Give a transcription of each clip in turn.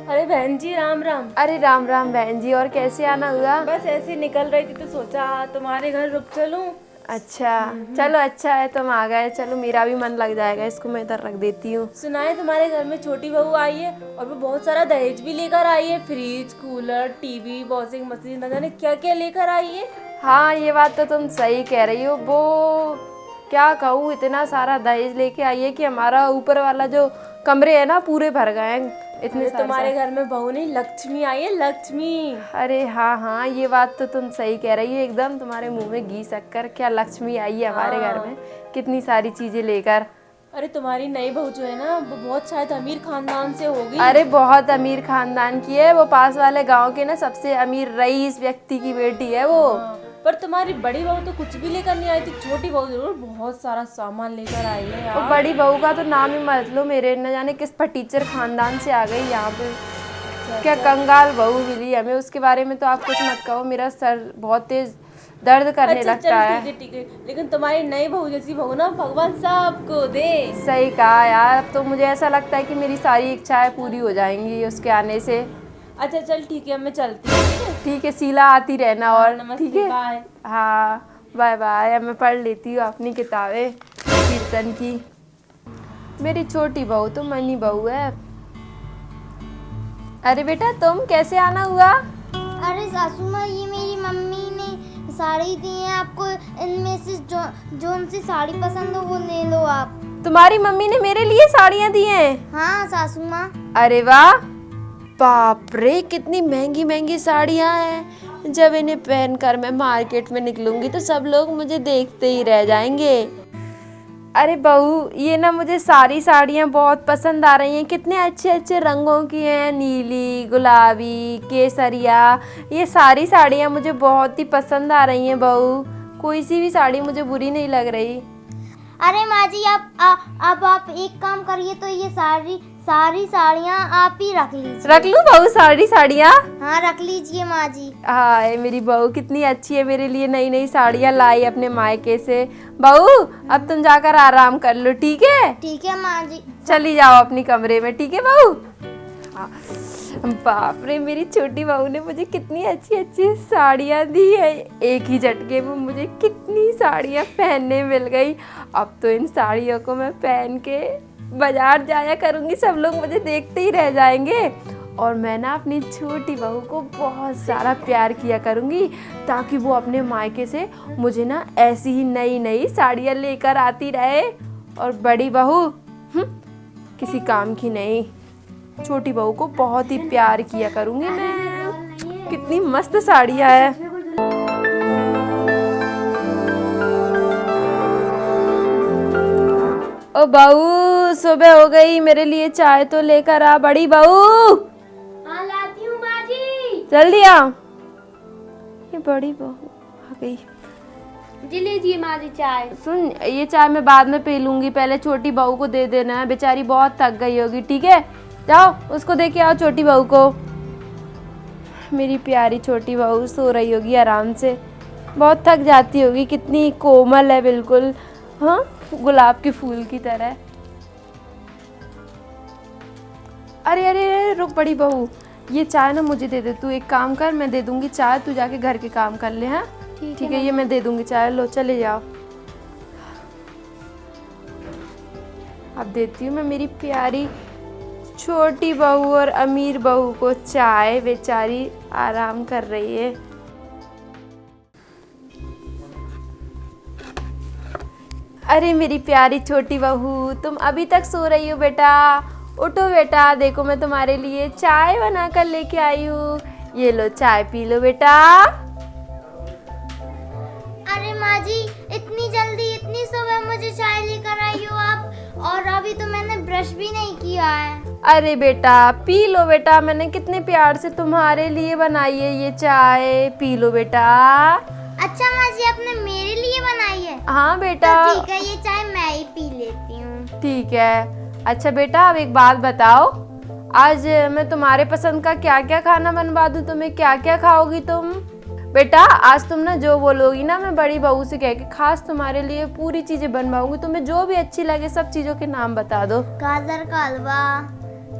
अरे बहन जी राम राम। अरे राम राम बहन जी, और कैसे आना हुआ? बस ऐसे निकल रही थी तो सोचा तुम्हारे घर रुक चलूं। अच्छा चलो, अच्छा है तुम आ गए। चलो मेरा भी मन लग जाएगा, इसको मैं इधर रख देती हूँ। सुना है तुम्हारे घर में छोटी बहू आई है और वो बहुत सारा दहेज भी लेकर आई है। Fridge, cooler, TV, washing machine, न जाने क्या क्या लेकर आई है। हाँ ये बात तो तुम सही कह रही हो। वो क्या कहूँ, इतना सारा दहेज लेके आई है कि हमारा ऊपर वाला जो कमरे है ना पूरे भर गए हैं। इतने अरे सारे तुम्हारे घर में बहू नहीं, लक्ष्मी आई है, लक्ष्मी। अरे हाँ हाँ, ये बात तो तुम सही कह रही हो। एकदम तुम्हारे मुंह में घी शक्कर। क्या लक्ष्मी आई है हमारे घर में, कितनी सारी चीजें लेकर। अरे तुम्हारी नई बहू जो है ना वो बहुत शायद अमीर खानदान से होगी। अरे बहुत अमीर खानदान की है वो, पास वाले गांव के ना सबसे अमीर रईस व्यक्ति की बेटी है वो। पर तुम्हारी बड़ी बहू तो कुछ भी लेकर नहीं आई थी, छोटी बहू जरूर बहुत सारा सामान लेकर आई है वो यार। बड़ी बहू का तो नाम ही मत लो, मेरे न जाने किस फटीचर खानदान से आ गई यहाँ पे। क्या कंगाल बहू मिली हमें, उसके बारे में तो आप कुछ मत कहो। मेरा सर बहुत तेज दर्द करने अच्छा लगता चल है। ठीक है, लेकिन तुम्हारी नई बहू जैसी बहू ना भगवान सबको दे। सही कहा यार, अब तो मुझे ऐसा लगता है कि मेरी सारी इच्छाएं पूरी हो जाएंगी उसके आने से। अच्छा चल ठीक है, मैं चलती हूँ। ठीक है? ठीक है शीला, आती रहना। और नमस्ते, ठीक है, बाय। हाँ बाय बाय। अब मैं पढ़ लेती हूँ अपनी किताबें कीर्तन की। मेरी छोटी बहू तो मनी बहू है। अरे बेटा तुम कैसे आना हुआ? अरे सासू माँ, ये मेरी मम्मी ने साड़ी दी है आपको। इनमें से जो सी साड़ी पसंद हो वो ले लो आप। तुम्हारी मम्मी ने मेरे लिए साड़ियाँ दी हैं? हाँ सासू माँ। अरे वाह, बाप रे कितनी महंगी महंगी साड़ियाँ हैं। जब इन्हें पहनकर मैं मार्केट में निकलूंगी तो सब लोग मुझे देखते ही रह जाएंगे। अरे बहू, ये ना मुझे सारी साड़ियाँ बहुत पसंद आ रही हैं। कितने अच्छे अच्छे रंगों की हैं, नीली, गुलाबी, केसरिया। ये सारी साड़ियाँ मुझे बहुत ही पसंद आ रही हैं बहू। कोई सी भी साड़ी मुझे बुरी नहीं लग रही। अरे माँ जी, अब आप एक काम करिए तो ये सारी साड़ियाँ आप ही रख लीजिए। रख लूँ बहू सारी साड़ियाँ? हाँ रख लीजिए माँ जी। हाँ मेरी बहू कितनी अच्छी है, मेरे लिए नई नई साड़ियाँ लाई अपने मायके से। बहू अब तुम जाकर आराम कर लो, ठीक है? ठीक है माँ जी। चली जाओ अपनी कमरे में, ठीक है बहू? हाँ। बाप रे, मेरी छोटी बहू ने मुझे कितनी अच्छी अच्छी साड़ियाँ दी है। एक ही झटके में मुझे कितनी साड़ियाँ पहनने मिल गई। अब तो इन साड़ियों को मैं पहन के बाजार जाया करूँगी, सब लोग मुझे देखते ही रह जाएंगे। और मैं ना अपनी छोटी बहू को बहुत सारा प्यार किया करूँगी ताकि वो अपने मायके से मुझे ना ऐसी ही नई नई साड़ियाँ लेकर आती रहे। और बड़ी बहू किसी काम की नहीं, छोटी बहू को बहुत ही प्यार किया करूँगी मैं। कितनी मस्त साड़ियाँ है। ओ बहू, सुबह हो गई, मेरे लिए चाय तो लेकर आ। बड़ी बहू, हाँ लाती हूँ माँ जी। जल्दी आ। ये बड़ी बहू आ गई। जी लीजिए माँ जी चाय। सुन, ये चाय मैं बाद में पी लूंगी, पहले छोटी बहू को दे देना है, बेचारी बहुत थक गई होगी। ठीक है, जाओ उसको दे के आओ छोटी बहू को। मेरी प्यारी छोटी बहू सो रही होगी आराम से, बहुत थक जाती होगी। कितनी कोमल है बिल्कुल, हाँ गुलाब के फूल की तरह। अरे अरे अरे रुक बड़ी बहू, ये चाय ना मुझे दे दे। तू एक काम कर, मैं दे दूंगी चाय, तू जाके घर के काम कर ले। हाँ ठीक है, ये मैं दे दूंगी चाय। लो चले जाओ। अब देती हूँ मैं मेरी प्यारी छोटी बहू और अमीर बहू को चाय। बेचारी आराम कर रही है। अरे मेरी प्यारी छोटी बहू, तुम अभी तक सो रही हो बेटा? उठो बेटा, देखो मैं तुम्हारे लिए चाय बना कर लेके आई हूँ। ये लो चाय पी लो बेटा। अरे माँ जी, इतनी जल्दी इतनी सुबह मुझे चाय लेकर आई हो आप? और अभी तो मैंने ब्रश भी नहीं किया है। अरे बेटा पी लो बेटा, मैंने कितने प्यार से तुम्हारे लिए बनाई है ये चाय, पी लो बेटा। अच्छा माँ जी, आपने मेरे लिए बनाई है? हाँ बेटा। तो ठीक है, ये चाय मैं ही पी लेती हूँ। ठीक है। अच्छा बेटा अब एक बात बताओ, आज मैं तुम्हारे पसंद का क्या क्या खाना बनवा दूँ तुम्हें? क्या क्या खाओगी तुम? बेटा आज तुम ना जो बोलोगी ना, मैं बड़ी बहू से कह के खास तुम्हारे लिए पूरी चीजें बनवाऊंगी। तुम्हें जो भी अच्छी लगे सब चीजों के नाम बता दो। गाजर का हलवा,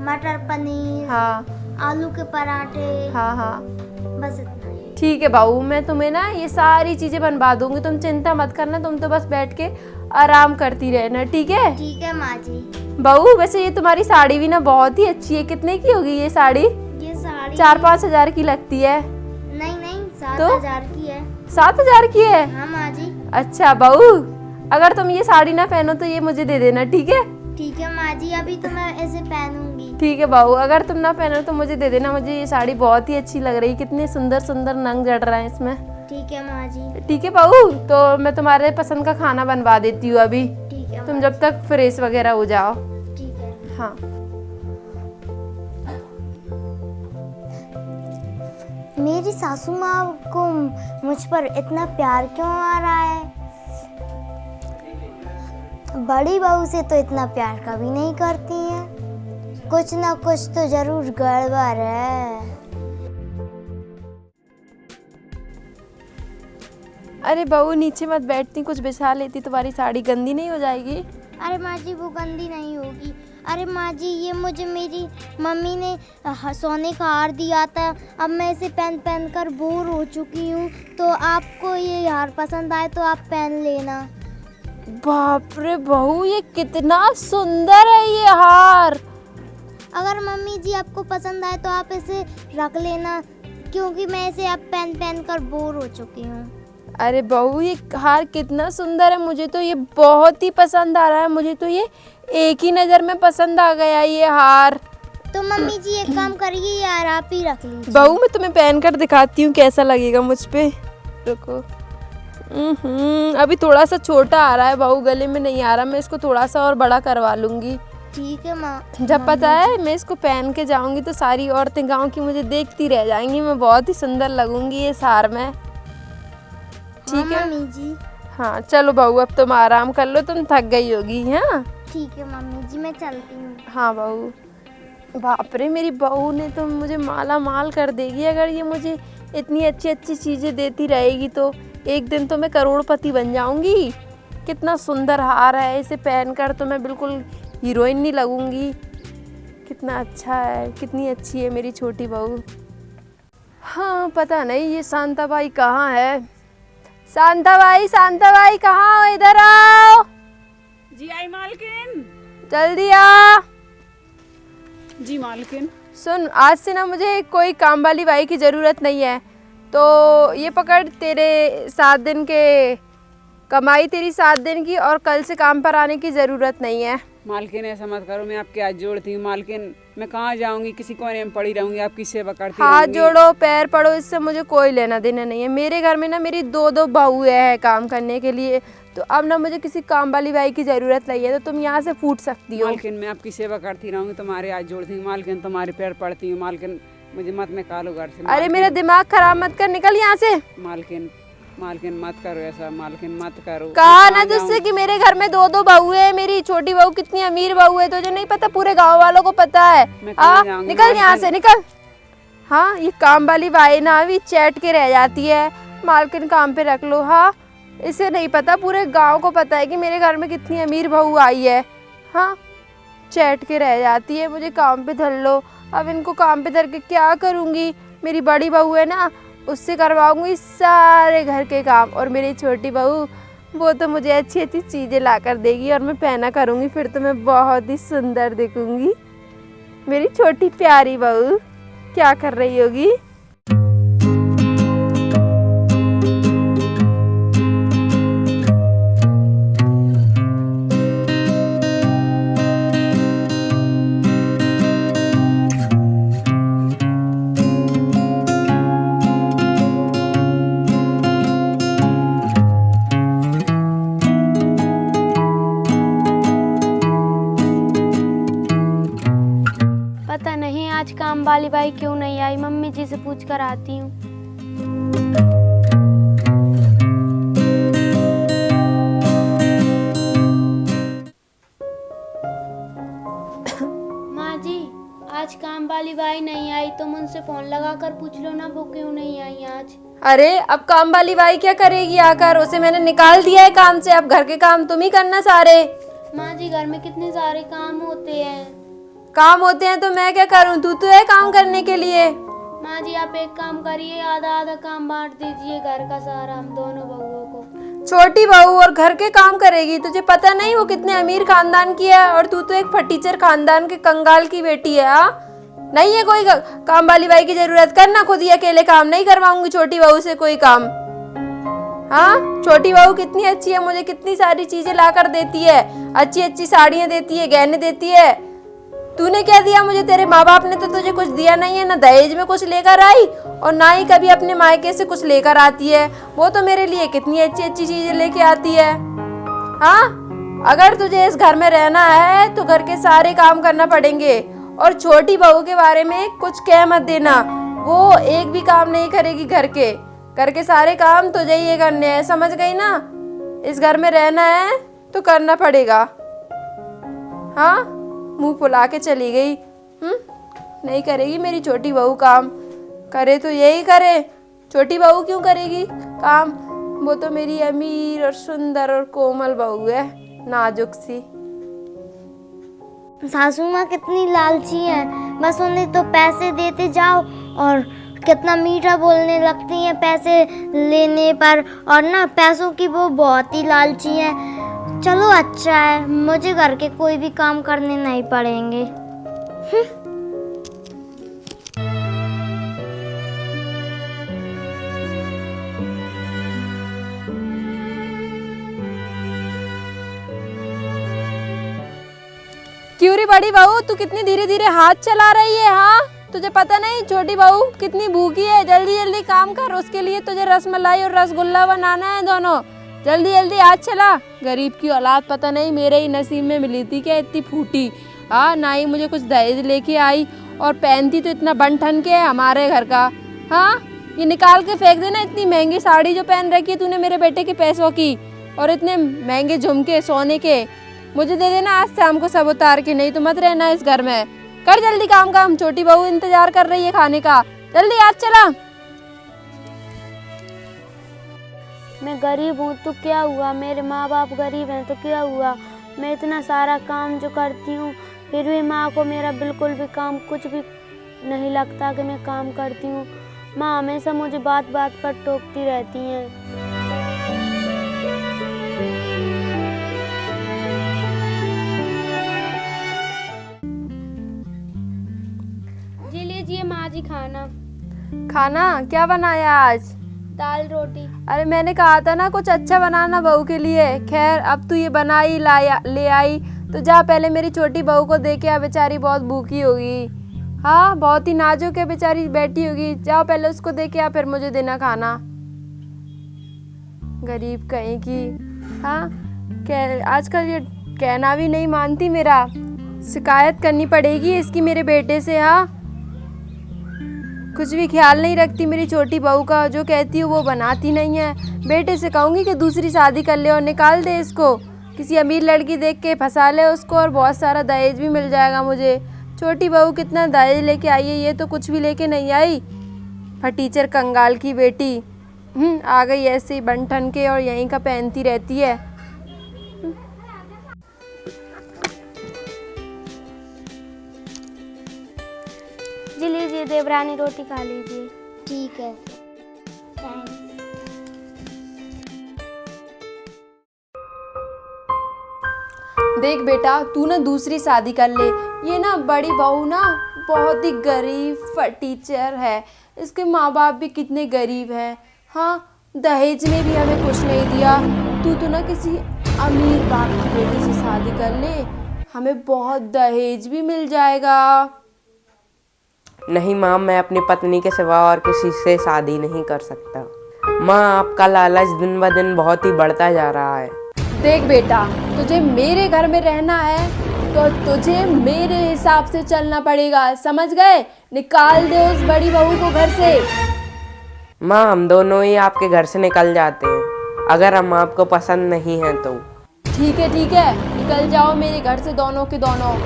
मटर पनीर, हाँ आलू के पराठे, हाँ हाँ बस इतना ही। ठीक है बहू, मैं तुम्हें ना ये सारी चीजें बनवा दूंगी, तुम चिंता मत करना, तुम तो बस बैठ के आराम करती रहना, ठीक है। ठीक है माँ जी। बहू वैसे ये तुम्हारी साड़ी भी ना बहुत ही अच्छी है, कितने की होगी ये साड़ी? ये साड़ी 4-5 हजार की लगती है। नहीं 7 तो? हजार की है। 7 हजार की है? हाँ माँ जी। अच्छा बहू, अगर तुम ये साड़ी ना पहनो तो ये मुझे दे देना, ठीक है। ठीक है माँ जी, अभी तो मैं ऐसे पहनूंगी। ठीक है बहू, अगर तुम ना पहनो तो मुझे दे देना, मुझे ये साड़ी बहुत ही अच्छी लग रही है, कितने सुंदर सुंदर नंग जड़ रहे हैं इसमें। ठीक है माँ जी। ठीक है बहू, तो मैं तुम्हारे पसंद का खाना बनवा देती हूँ अभी, ठीक है तुम जब तक फ्रेश वगैरह हो जाओ। ठीक है। हाँ मेरी सासू माँ को मुझ पर इतना प्यार क्यों आ रहा है? बड़ी बहू से तो इतना प्यार कभी नहीं करती हैं। कुछ ना कुछ तो जरूर गड़बड़ है। अरे बहू नीचे मत बैठती, कुछ बिछा लेती, तुम्हारी साड़ी गंदी नहीं हो जाएगी? अरे माँ जी वो गंदी नहीं होगी। अरे माँ जी ये मुझे मेरी मम्मी ने सोने का हार दिया था, अब मैं इसे पहन पहन कर बोर हो चुकी हूँ, तो आपको ये हार पसंद आए तो आप पहन लेना। बाप रे बहू, ये कितना सुंदर है ये हार। अगर मम्मी जी आपको पसंद आए तो आप इसे रख लेना, क्योंकि मैं इसे अब पहन पहन कर बोर हो चुकी हूँ। अरे बहू ये हार कितना सुंदर है, मुझे तो ये बहुत ही पसंद आ रहा है, मुझे तो ये एक ही नज़र में पसंद आ गया ये हार। तो मम्मी जी एक काम करिए यार, आप ही रख लीजिए। बहू मैं तुम्हें पहन कर दिखाती हूँ कैसा लगेगा मुझ पे, रुको। अभी थोड़ा सा छोटा आ रहा है बहू, गले में नहीं आ रहा, मैं इसको थोड़ा सा और बड़ा करवा लूँगी। ठीक है माँ। जब पता है मैं इसको पहन के जाऊंगी तो सारी औरतें गांव की मुझे देखती रह जाएंगी, मैं बहुत ही सुंदर लगूंगी ये हार में। ठीक है मम्मी जी। हाँ चलो बहू, अब तुम आराम कर लो, तुम थक गई होगी। हाँ ठीक है मम्मी जी, मैं चलती हूँ। हाँ बहू। बाप रे, मेरी बहू ने तो मुझे माला माल कर देगी, अगर ये मुझे इतनी अच्छी अच्छी चीज़ें देती रहेगी तो एक दिन तो मैं करोड़पति बन जाऊंगी। कितना सुंदर हार है, इसे पहनकर तो मैं बिल्कुल हीरोइन नहीं लगूंगी। कितना अच्छा है, कितनी अच्छी है मेरी छोटी बहू। हाँ पता नहीं ये शांता बाई कहाँ है। शांता बाई कहाँ हो, इधर आओ। जी आई मालकिन। जल्दी आ। जी मालकिन। सुन, आज से ना मुझे कोई काम वाली बाई की ज़रूरत नहीं है, तो ये पकड़, तेरे 7 दिन के कमाई तेरी 7 दिन की, और कल से काम पर आने की ज़रूरत नहीं है। मालकिन ऐसा मत करो, मैं आपके हाथ जोड़ती हूँ मालकिन, मैं कहाँ जाऊँगी, किसी कोने में पड़ी रहूँगी, आपकी सेवा करती हाथ रहूँगी। जोड़ो पैर पड़ो, इससे मुझे कोई लेना देना नहीं है। मेरे घर में ना मेरी 2-2 बहुएं हैं काम करने के लिए, तो अब ना मुझे किसी काम वाली बाई की ज़रूरत नहीं है, तो तुम यहाँ से फूट सकती हो। मालकिन मैं आपकी सेवा करती रहूँगी, तुम्हारे हाथ जोड़ती हूँ मालकिन, तुम्हारे पैर पड़ती हूँ मालकिन, मुझे मत निकालो घर से। अरे मेरा दिमाग खराब मत कर, निकल यहाँ से। मालकिन मालकिन मत करो ऐसा, मालकिन मत करो। कहा ना तुझसे कि मेरे घर में 2-2 बहुएं हैं, मेरी छोटी बहू कितनी अमीर बहू है, तुझे नहीं पता, पूरे गांव वालों को पता है। मैं कहाँ जाऊँगी निकल यहाँ मालकिन? से निकल। हाँ ये काम वाली बाई ना अभी चैट के रह जाती है, मालकिन काम पे रख लो। हाँ इसे नहीं पता, पूरे गांव को पता है कि मेरे घर में कितनी अमीर बहू आई है। हाँ चैट के रह जाती है, मुझे काम पे धर लो। अब इनको काम पे धर के क्या करूँगी, मेरी बड़ी बहू है ना, उससे करवाऊंगी सारे घर के काम, और मेरी छोटी बहू वो तो मुझे अच्छी अच्छी चीज़ें ला कर देगी और मैं पहना करूँगी, फिर तो मैं बहुत ही सुंदर दिखूँगी। मेरी छोटी प्यारी बहू क्या कर रही होगी। पता नहीं आज काम वाली बाई क्यों नहीं आई, मम्मी जी से पूछ कर आती हूँ। माँ जी आज काम वाली बाई नहीं आई, तुम उनसे फोन लगा कर पूछ लो ना वो क्यों नहीं आई आज। अरे अब काम वाली बाई क्या करेगी आकर, उसे मैंने निकाल दिया है काम से, अब घर के काम तुम ही करना सारे। माँ जी घर में कितने सारे काम होते हैं। काम होते हैं तो मैं क्या करूं, तू तो है काम करने के लिए। माँ जी आप एक काम करिए, आधा आधा काम बांट दीजिए घर का सारा हम दोनों बहुओं को। छोटी बहू और घर के काम करेगी, तुझे पता नहीं वो कितने अमीर खानदान की है, और तू तो एक फटीचर खानदान के कंगाल की बेटी है। हाँ, नहीं है कोई काम वाली बाई की जरूरत, करना खुद ही अकेले काम, नहीं करवाऊंगी छोटी बहू से कोई काम। हाँ, छोटी बहू कितनी अच्छी है, मुझे कितनी सारी चीजें ला कर देती है, अच्छी अच्छी साड़ियाँ देती है, गहने देती है। तूने क्या दिया मुझे? तेरे माँ बाप ने तो तुझे कुछ दिया नहीं है, ना दहेज में कुछ लेकर आई और ना ही कभी अपने मायके से कुछ लेकर आती है। वो तो मेरे लिए कितनी अच्छी अच्छी चीजें लेके आती है। हाँ, अगर तुझे इस घर में रहना है तो घर के सारे काम करना पड़ेंगे, और छोटी बहू के बारे में कुछ कह मत देना, वो एक भी काम नहीं करेगी घर के सारे काम तुझे ही करने हैं, समझ गई ना? इस घर में रहना है तो करना पड़ेगा। हाँ, मुंह फुला के चली गई। नहीं करेगी मेरी छोटी बहू काम, करे तो यही करे, छोटी बहू क्यों करेगी काम? वो तो मेरी अमीर और सुंदर और कोमल बहू है, नाजुक सी। सासू माँ कितनी लालची है, बस उन्हें तो पैसे देते जाओ और कितना मीठा बोलने लगती हैं पैसे लेने पर, और ना पैसों की वो बहुत ही लालची है। चलो अच्छा है, मुझे घर के कोई भी काम करने नहीं पड़ेंगे। क्यों रे बड़ी बहू, तू कितनी धीरे धीरे हाथ चला रही है? हाँ, तुझे पता नहीं छोटी बहू कितनी भूखी है? जल्दी जल्दी काम कर, उसके लिए तुझे रसमलाई और रसगुल्ला बनाना है दोनों। जल्दी जल्दी हाथ चला। गरीब की औलाद पता नहीं मेरे ही नसीब में मिली थी क्या इतनी फूटी। हाँ, ना ही मुझे कुछ दहेज लेके आई, और पहनती तो इतना बन ठन के है हमारे घर का। हाँ, ये निकाल के फेंक देना, इतनी महंगी साड़ी जो पहन रखी है तूने मेरे बेटे के पैसों की, और इतने महंगे झुमके सोने के, मुझे दे देना आज शाम को सब उतार के, नहीं तो मत रहना इस घर में। कर जल्दी काम, छोटी बहू इंतजार कर रही है खाने का, जल्दी हाथ चला। मैं गरीब हूँ तो क्या हुआ, मेरे माँ बाप गरीब हैं तो क्या हुआ, मैं इतना सारा काम जो करती हूँ फिर भी माँ को मेरा बिल्कुल भी काम कुछ भी नहीं लगता कि मैं काम करती हूँ। माँ हमेशा मुझे बात बात पर टोकती रहती हैं। जी लीजिए माँ जी खाना क्या बनाया आज? दाल रोटी। अरे मैंने कहा था ना कुछ अच्छा बनाना बहू के लिए। खैर, अब तू ये बनाई ले आई तो जा पहले मेरी छोटी बहू को दे के आ, बेचारी बहुत भूखी होगी। हाँ, बहुत ही नाजुक है बेचारी, बैठी होगी। जाओ पहले उसको दे के आ, फिर मुझे देना खाना। गरीब कहीं की। हाँ, आजकल ये कहना भी नहीं मानती मेरा, शिकायत करनी पड़ेगी इसकी मेरे बेटे से। हाँ, कुछ भी ख्याल नहीं रखती मेरी छोटी बहू का, जो कहती हूँ वो बनाती नहीं है। बेटे से कहूँगी कि दूसरी शादी कर ले और निकाल दे इसको, किसी अमीर लड़की देख के फंसा ले उसको, और बहुत सारा दहेज भी मिल जाएगा मुझे। छोटी बहू कितना दहेज लेके आई है, ये तो कुछ भी लेके नहीं आई, फटीचर कंगाल की बेटी। आ गई ऐसे ही बन ठन के, और यहीं का पहनती रहती है। जी लीजिए देवरानी रोटी खा लीजिए। ठीक है, थैंक्स। देख बेटा, तू ना दूसरी शादी कर ले। ये ना बड़ी बहू ना बहुत ही गरीब फटीचर है, इसके माँ बाप भी कितने गरीब हैं। हाँ, दहेज में भी हमें कुछ नहीं दिया। तू तो ना किसी अमीर बाप की बेटी से शादी कर ले, हमें बहुत दहेज भी मिल जाएगा। नहीं माँ, मैं अपनी पत्नी के सिवा और किसी से शादी नहीं कर सकता। माँ, आपका लालच दिन ब दिन बहुत ही बढ़ता जा रहा है। देख बेटा, तुझे मेरे घर में रहना है तो तुझे मेरे हिसाब से चलना पड़ेगा, समझ गए? निकाल दे उस बड़ी बहू को घर से। माँ, हम दोनों ही आपके घर से निकल जाते हैं, अगर हम आपको पसंद नहीं हैं तो। ठीक है, निकल जाओ मेरे घर से दोनों के दोनों।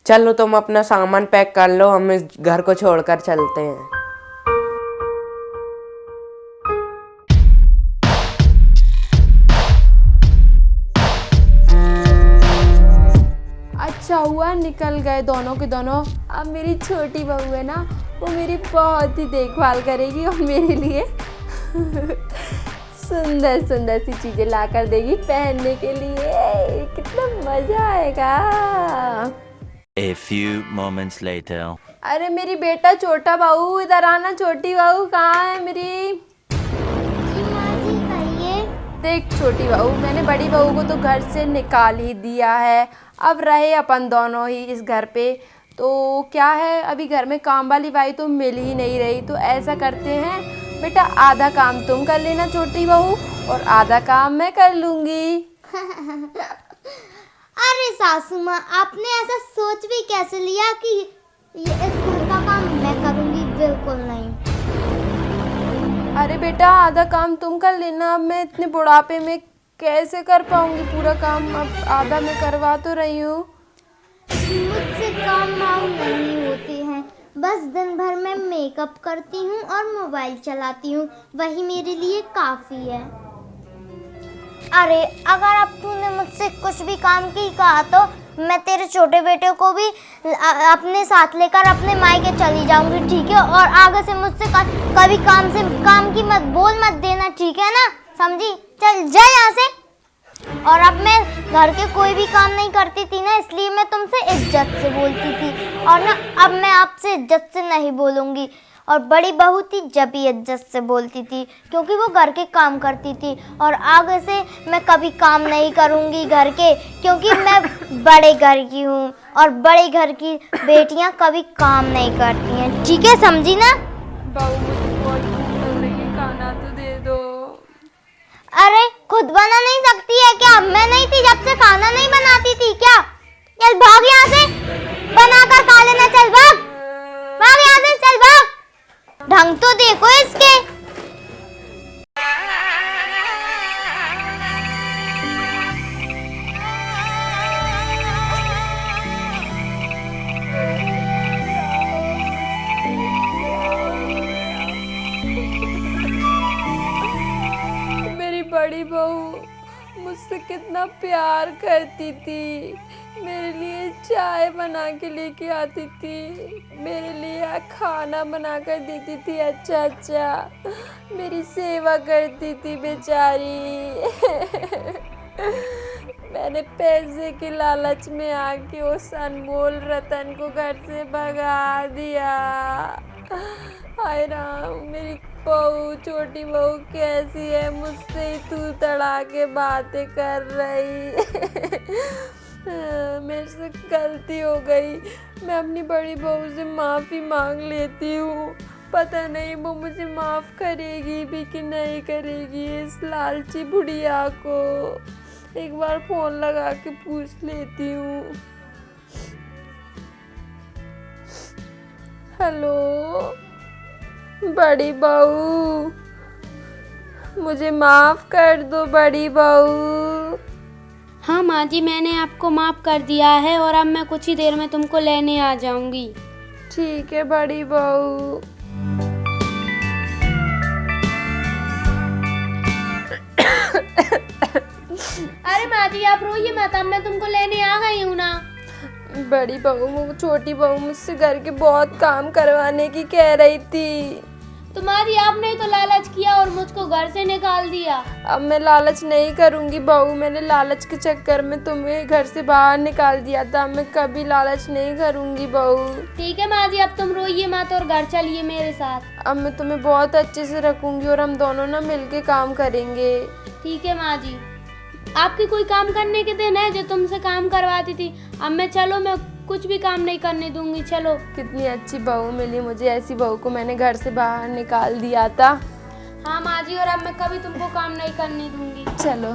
चलो तुम अपना सामान पैक कर लो, हम इस घर को छोड़कर चलते हैं। निकल गए दोनों के दोनों। अब मेरी छोटी बहू है ना, वो मेरी बहुत ही देखभाल करेगी और मेरे लिए सुंदर सुंदर सी चीज़ें ला कर देगी पहनने के लिए। कितना मज़ा आएगा। A few moments later. अरे मेरी बेटा छोटा बहू, इधर आना। छोटी बहू कहाँ है मेरी? जी माँ जी कहिए। देख छोटी बहू, मैंने बड़ी बहू को तो घर से निकाल ही दिया है। अब रहे अपन दोनों ही इस घर पे, तो क्या है, अभी घर में काम वाली बाई तो मिल ही नहीं रही। तो ऐसा करते हैं बेटा, आधा काम तुम कर लेना छोटी बहू और आधा काम मैं कर लूँगी। अरे सासू माँ, आपने ऐसा सोच भी कैसे लिया कि ये इस घर का काम मैं करूँगी? बिल्कुल नहीं। अरे बेटा, आधा काम तुम कर लेना। अब मैं इतने बुढ़ापे में कैसे कर पाऊँगी पूरा काम? अब आधा मैं करवा तो रही हूँ। मुझसे काम वाम नहीं होते हैं, बस दिन भर मैं मेकअप करती हूँ और मोबाइल चलाती हूँ, वही मेरे लिए काफ़ी है। अरे अगर अब तूने मुझसे कुछ भी काम की कहा तो मैं तेरे छोटे बेटे को भी अपने साथ लेकर अपने मायके चली जाऊंगी, ठीक है? और आगे से मुझसे कभी काम की मत देना, ठीक है ना? समझी? चल जा यहाँ से। और अब मैं घर के कोई भी काम नहीं करती थी ना, इसलिए मैं तुमसे इज्जत से बोलती थी, और ना अब मैं आपसे इज्जत से नहीं बोलूँगी। और बड़ी बहू थी जब भी इज्जत से बोलती थी, क्योंकि वो घर के काम करती थी। और आगे से मैं कभी काम नहीं करूँगी घर के, क्योंकि मैं बड़े घर की हूँ और बड़े घर की बेटियाँ कभी काम नहीं करती हैं, ठीक है? समझी ना? बहू मुझे बहुत भूख लग रही है, खाना तो दे दो। अरे खुद बना नहीं सकती है क्या? मैं नहीं थी जब से खाना नहीं बनाती थी क्या? चल भाग यहाँ से, बनाकर खा लेना। चल भाग यहाँ से, चल भाग। ढंग तो देखो इसके। मेरी बड़ी बहू मुझसे कितना प्यार करती थी, मेरे लिए चाय बना के लेके आती थी, मेरे लिए खाना बना कर देती थी अच्छा, मेरी सेवा करती थी बेचारी। मैंने पैसे के लालच में आके उस अनमोल रतन को घर से भगा दिया। हाय राम, मेरी बहू, छोटी बहू कैसी है, मुझसे ही तू तड़ा के बातें कर रही। मेरे से गलती हो गई, मैं अपनी बड़ी बहू से माफ़ी मांग लेती हूँ। पता नहीं वो मुझे माफ़ करेगी भी कि नहीं करेगी। इस लालची बुढ़िया को एक बार फ़ोन लगा के पूछ लेती हूँ। हेलो बड़ी बहू, मुझे माफ़ कर दो बड़ी बहू। हाँ माँ जी, मैंने आपको माफ़ कर दिया है और अब मैं कुछ ही देर में तुमको लेने आ जाऊंगी। ठीक है बड़ी बहू। अरे माँ जी आप रोइए मत, अब मैं तुमको लेने आ गई हूँ ना। बड़ी बहू, वो छोटी बहू मुझसे घर के बहुत काम करवाने की कह रही थी। तो माँ जी आपने ही तो लालच किया और मुझको घर से निकाल दिया। अब मैं लालच नहीं करूँगी बहू, मैंने लालच के चक्कर में तुम्हें घर से बाहर निकाल दिया था, मैं कभी लालच नहीं करूँगी बहू। ठीक है माँ जी, अब तुम रोइए मत और घर चलिए मेरे साथ। अब मैं तुम्हें बहुत अच्छे से रखूँगी और हम दोनों ना मिलके काम करेंगे। ठीक है माँ जी, आपकी कोई काम करने के दिन है जो तुमसे काम करवाती थी? अब मैं चलो, मैं कुछ भी काम नहीं करने दूंगी, चलो। कितनी अच्छी बहू मिली मुझे, ऐसी बहू को मैंने घर से बाहर निकाल दिया था। हाँ माँ जी, और अब मैं कभी तुमको काम नहीं करने दूंगी। चलो।